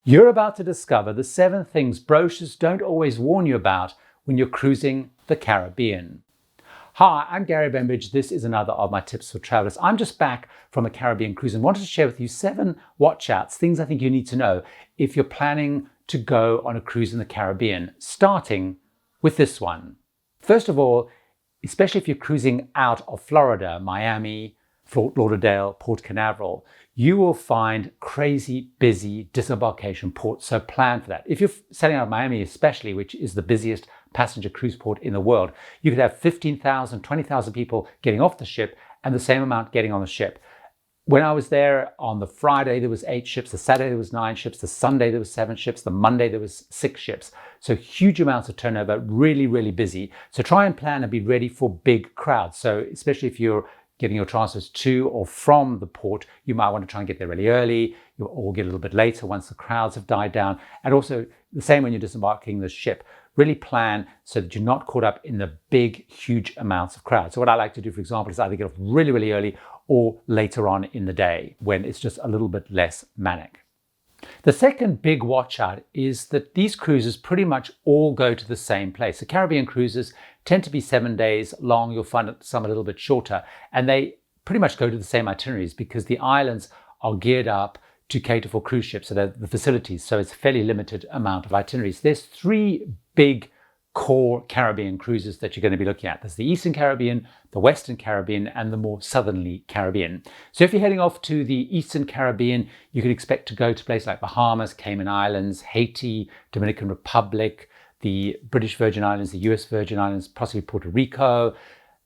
You're about to discover the 7 things brochures don't always warn you about when you're cruising the Caribbean. Hi, I'm Gary Bembridge. This is another of my tips for travelers. I'm just back from a Caribbean cruise and wanted to share with you 7 watch outs, things I think you need to know if you're planning to go on a cruise in the Caribbean, starting with this one. First of all, especially if you're cruising out of Florida, Miami, Fort Lauderdale, Port Canaveral, you will find crazy busy disembarkation ports, so plan for that. If you're sailing out of Miami especially, which is the busiest passenger cruise port in the world, you could have 15,000, 20,000 people getting off the ship and the same amount getting on the ship. When I was there on the Friday, there was 8 ships, the Saturday there was 9 ships, the Sunday there was 7 ships, the Monday there was 6 ships. So huge amounts of turnover, really, really busy. So try and plan and be ready for big crowds. So especially if you're getting your transfers to or from the port, you might want to try and get there really early or get a little bit later once the crowds have died down. And also the same when you're disembarking the ship. Really plan so that you're not caught up in the big, huge amounts of crowds. So what I like to do, for example, is either get off really, really early or later on in the day when it's just a little bit less manic. The second big watch out is that these cruises pretty much all go to the same place. The Caribbean cruises tend to be 7 days long. You'll find some a little bit shorter, and they pretty much go to the same itineraries because the islands are geared up to cater for cruise ships, so they're the facilities. So it's a fairly limited amount of itineraries. There's 3 big core Caribbean cruises that you're going to be looking at. There's the Eastern Caribbean, the Western Caribbean, and the more southerly Caribbean. So if you're heading off to the Eastern Caribbean, you can expect to go to places like Bahamas, Cayman Islands, Haiti, Dominican Republic, the British Virgin Islands, the US Virgin Islands, possibly Puerto Rico,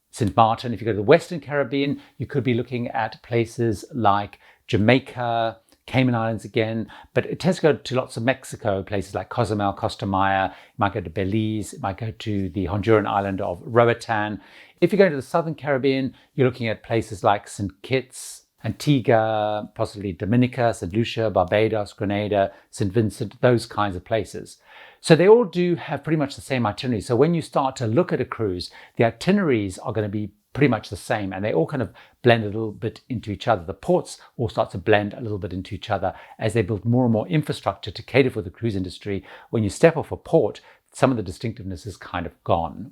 St. Martin. If you go to the Western Caribbean, you could be looking at places like Jamaica, Cayman Islands again, but it tends to go to lots of Mexico, places like Cozumel, Costa Maya. It might go to Belize, it might go to the Honduran island of Roatan. If you're going to the Southern Caribbean, you're looking at places like St. Kitts, Antigua, possibly Dominica, St. Lucia, Barbados, Grenada, St. Vincent, those kinds of places. So they all do have pretty much the same itinerary. So when you start to look at a cruise, the itineraries are going to be pretty much the same, and they all kind of blend a little bit into each other. The ports all start to blend a little bit into each other as they build more and more infrastructure to cater for the cruise industry. When you step off a port, some of the distinctiveness is kind of gone.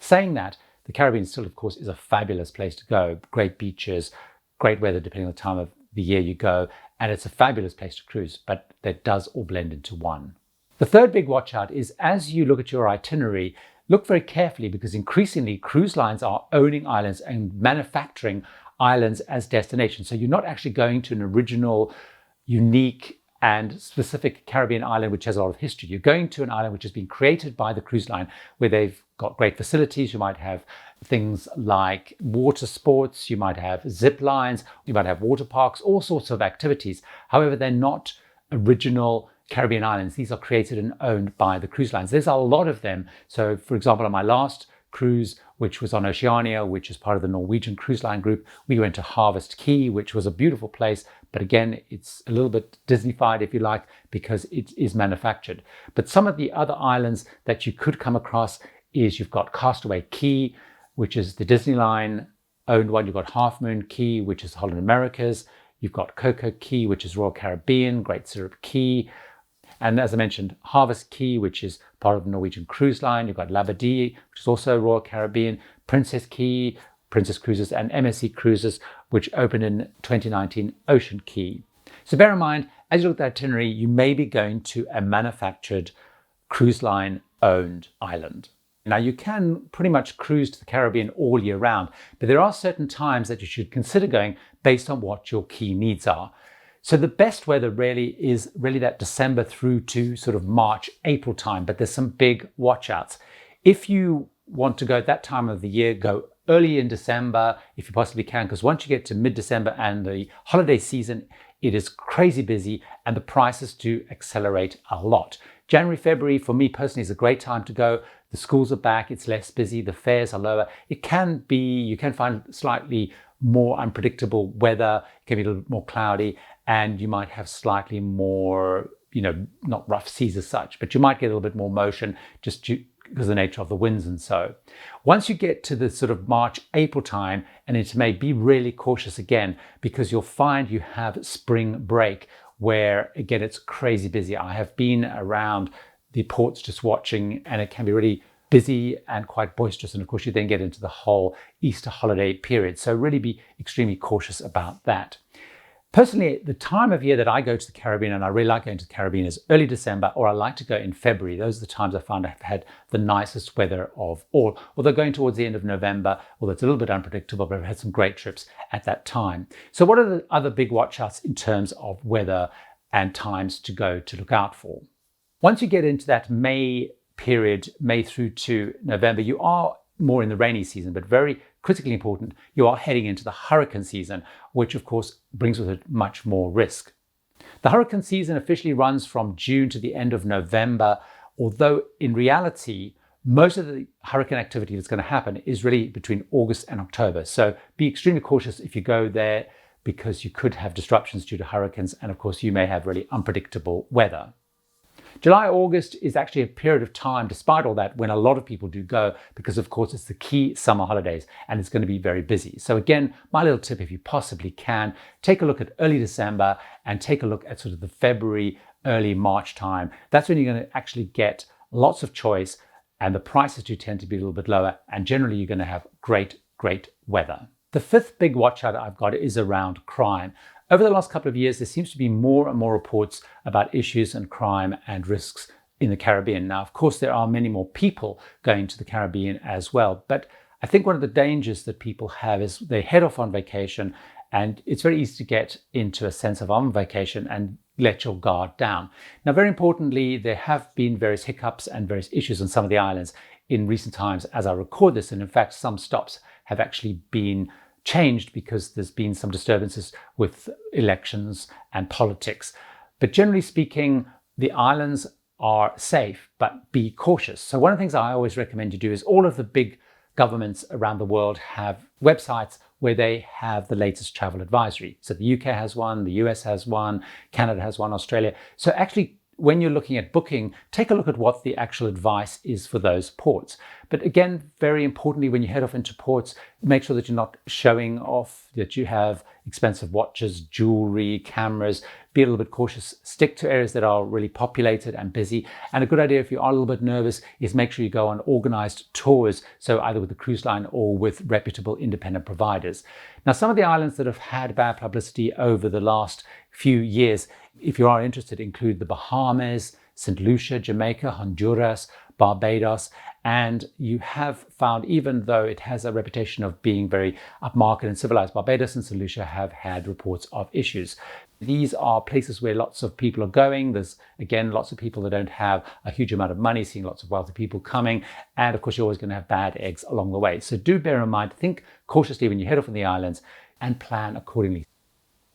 Saying that, the Caribbean still, of course, is a fabulous place to go. Great beaches, great weather depending on the time of the year you go, and it's a fabulous place to cruise, but that does all blend into one. The third big watch out is as you look at your itinerary, look very carefully because increasingly cruise lines are owning islands and manufacturing islands as destinations. So you're not actually going to an original, unique and specific Caribbean island which has a lot of history. You're going to an island which has been created by the cruise line where they've got great facilities. You might have things like water sports, you might have zip lines, you might have water parks, all sorts of activities. However, they're not original Caribbean islands. These are created and owned by the cruise lines. There's a lot of them. So for example, on my last cruise, which was on Oceania, which is part of the Norwegian Cruise Line Group, we went to Harvest Key, which was a beautiful place. But again, it's a little bit Disney-fied, if you like, because it is manufactured. But some of the other islands that you could come across is you've got Castaway Key, which is the Disney line owned one. You've got Half Moon Key, which is Holland Americas. You've got Coco Key, which is Royal Caribbean, Great Syrup Key. And as I mentioned, Harvest Key, which is part of the Norwegian Cruise Line. You've got Labadee, which is also Royal Caribbean, Princess Key, Princess Cruises, and MSC Cruises, which opened in 2019, Ocean Key. So bear in mind, as you look at the itinerary, you may be going to a manufactured cruise line owned island. Now you can pretty much cruise to the Caribbean all year round, but there are certain times that you should consider going based on what your key needs are. So the best weather really is that December through to sort of March, April time, but there's some big watch outs. If you want to go at that time of the year, go early in December if you possibly can, because once you get to mid-December and the holiday season, it is crazy busy and the prices do accelerate a lot. January, February for me personally is a great time to go. The schools are back, it's less busy, the fares are lower. You can find slightly more unpredictable weather, it can be a little bit more cloudy, and you might have slightly more, not rough seas as such, but you might get a little bit more motion just because of the nature of the winds and so. Once you get to the sort of March, April time, and it may be really cautious again because you'll find you have spring break where, again, it's crazy busy. I have been around the ports just watching, and it can be really busy and quite boisterous. And of course, you then get into the whole Easter holiday period. So really be extremely cautious about that. Personally, the time of year that I go to the Caribbean, and I really like going to the Caribbean, is early December, or I like to go in February. Those are the times I found I've had the nicest weather of all. Although going towards the end of November, although it's a little bit unpredictable, but I've had some great trips at that time. So what are the other big watch outs in terms of weather and times to go to look out for? Once you get into that May period, May through to November, you are more in the rainy season, but very critically important, you are heading into the hurricane season, which of course brings with it much more risk. The hurricane season officially runs from June to the end of November, although in reality, most of the hurricane activity that's going to happen is really between August and October. So be extremely cautious if you go there, because you could have disruptions due to hurricanes, and of course you may have really unpredictable weather. July, August is actually a period of time, despite all that, when a lot of people do go, because of course it's the key summer holidays and it's going to be very busy. So again, my little tip, if you possibly can, take a look at early December and take a look at sort of the February, early March time. That's when you're going to actually get lots of choice, and the prices do tend to be a little bit lower, and generally you're going to have great weather. The fifth big watch out I've got is around crime. Over the last couple of years, there seems to be more and more reports about issues and crime and risks in the Caribbean. Now, of course, there are many more people going to the Caribbean as well. But I think one of the dangers that people have is they head off on vacation, and it's very easy to get into a sense of on vacation and let your guard down. Now, very importantly, there have been various hiccups and various issues on some of the islands in recent times as I record this. And in fact, some stops have actually been changed because there's been some disturbances with elections and politics. But generally speaking, the islands are safe, but be cautious. So one of the things I always recommend you do is all of the big governments around the world have websites where they have the latest travel advisory. So the UK has one, the US has one, Canada has one, Australia. So actually, when you're looking at booking, take a look at what the actual advice is for those ports. But again, very importantly, when you head off into ports, make sure that you're not showing off, that you have expensive watches, jewelry, cameras. Be a little bit cautious. Stick to areas that are really populated and busy. And a good idea, if you are a little bit nervous, is make sure you go on organized tours, so either with the cruise line or with reputable independent providers. Now, some of the islands that have had bad publicity over the last few years, if you are interested, include the Bahamas, St. Lucia, Jamaica, Honduras, Barbados, and you have found, even though it has a reputation of being very upmarket and civilized, Barbados and St. Lucia have had reports of issues. These are places where lots of people are going. There's, again, lots of people that don't have a huge amount of money, seeing lots of wealthy people coming. And of course, you're always going to have bad eggs along the way. So do bear in mind, think cautiously when you head off on the islands and plan accordingly.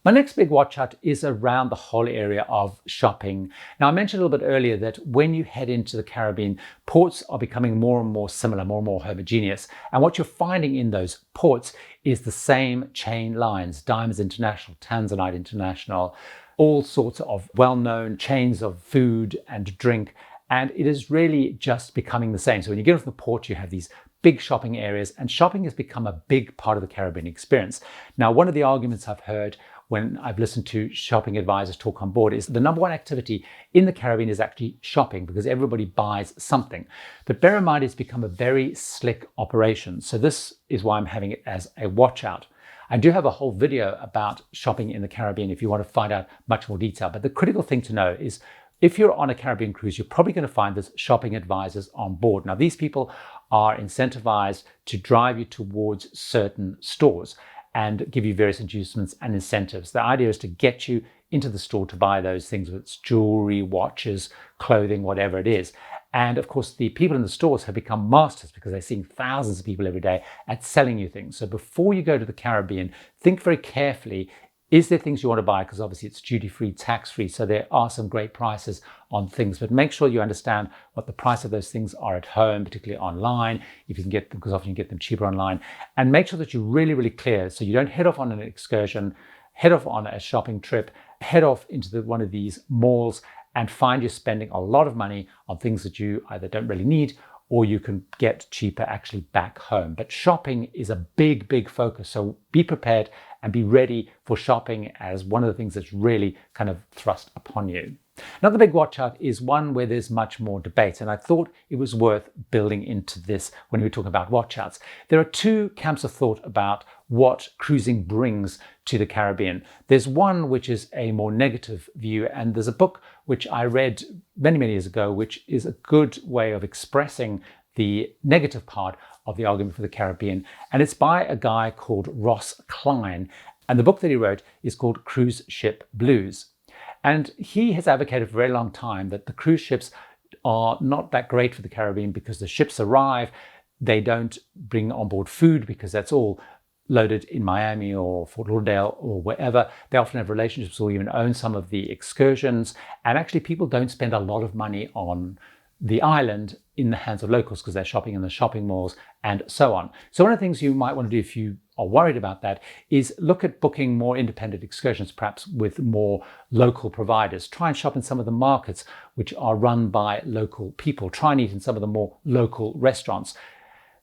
My next big watch out is around the whole area of shopping. Now, I mentioned a little bit earlier that when you head into the Caribbean, ports are becoming more and more similar, more and more homogeneous. And what you're finding in those ports is the same chain lines: Diamonds International, Tanzanite International, all sorts of well-known chains of food and drink. And it is really just becoming the same. So when you get off the port, you have these big shopping areas, and shopping has become a big part of the Caribbean experience. Now, one of the arguments I've heard when I've listened to shopping advisors talk on board is the number one activity in the Caribbean is actually shopping, because everybody buys something. But bear in mind, it's become a very slick operation. So this is why I'm having it as a watch out. I do have a whole video about shopping in the Caribbean if you want to find out much more detail. But the critical thing to know is, if you're on a Caribbean cruise, you're probably going to find there's shopping advisors on board. Now, these people are incentivized to drive you towards certain stores and give you various inducements and incentives. The idea is to get you into the store to buy those things, whether it's jewelry, watches, clothing, whatever it is. And of course, the people in the stores have become masters, because they're seeing thousands of people every day at selling you things. So before you go to the Caribbean, think very carefully. Is there things you want to buy? Because obviously it's duty-free, tax-free, so there are some great prices on things. But make sure you understand what the price of those things are at home, particularly online, if you can get them, because often you get them cheaper online. And make sure that you're really, really clear, so you don't head off on an excursion, head off on a shopping trip, head off into one of these malls and find you're spending a lot of money on things that you either don't really need, or you can get cheaper actually back home. But shopping is a big, big focus. So be prepared and be ready for shopping as one of the things that's really kind of thrust upon you. Another big watch out is one where there's much more debate, and I thought it was worth building into this when we talk about watch outs. There are two camps of thought about what cruising brings to the Caribbean. There's one which is a more negative view, and there's a book which I read many years ago which is a good way of expressing the negative part of the argument for the Caribbean, and it's by a guy called Ross Klein, and the book that he wrote is called Cruise Ship Blues. And he has advocated for a very long time that the cruise ships are not that great for the Caribbean because the ships arrive, they don't bring on board food because that's all loaded in Miami or Fort Lauderdale or wherever. They often have relationships or even own some of the excursions. And actually people don't spend a lot of money on the island in the hands of locals because they're shopping in the shopping malls and so on. So one of the things you might want to do if you are worried about that is look at booking more independent excursions, perhaps with more local providers. Try and shop in some of the markets which are run by local people. Try and eat in some of the more local restaurants.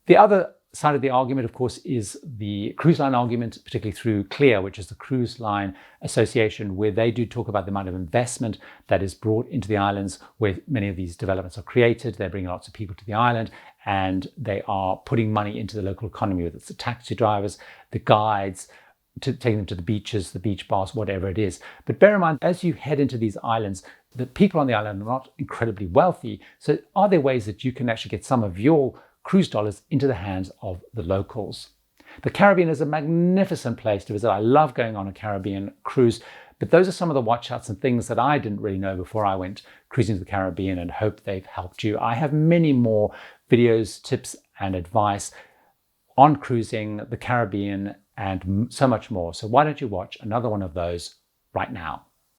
The other side of the argument, of course, is the cruise line argument, particularly through CLIA, which is the Cruise Line Association, where they do talk about the amount of investment that is brought into the islands where many of these developments are created. They're bringing lots of people to the island and they are putting money into the local economy, whether it's the taxi drivers, the guides, to taking them to the beaches, the beach bars, whatever it is. But bear in mind, as you head into these islands, the people on the island are not incredibly wealthy. So are there ways that you can actually get some of your cruise dollars into the hands of the locals? The Caribbean is a magnificent place to visit. I love going on a Caribbean cruise, but those are some of the watch outs and things that I didn't really know before I went cruising to the Caribbean, and hope they've helped you. I have many more videos, tips and advice on cruising, the Caribbean, and so much more. So why don't you watch another one of those right now?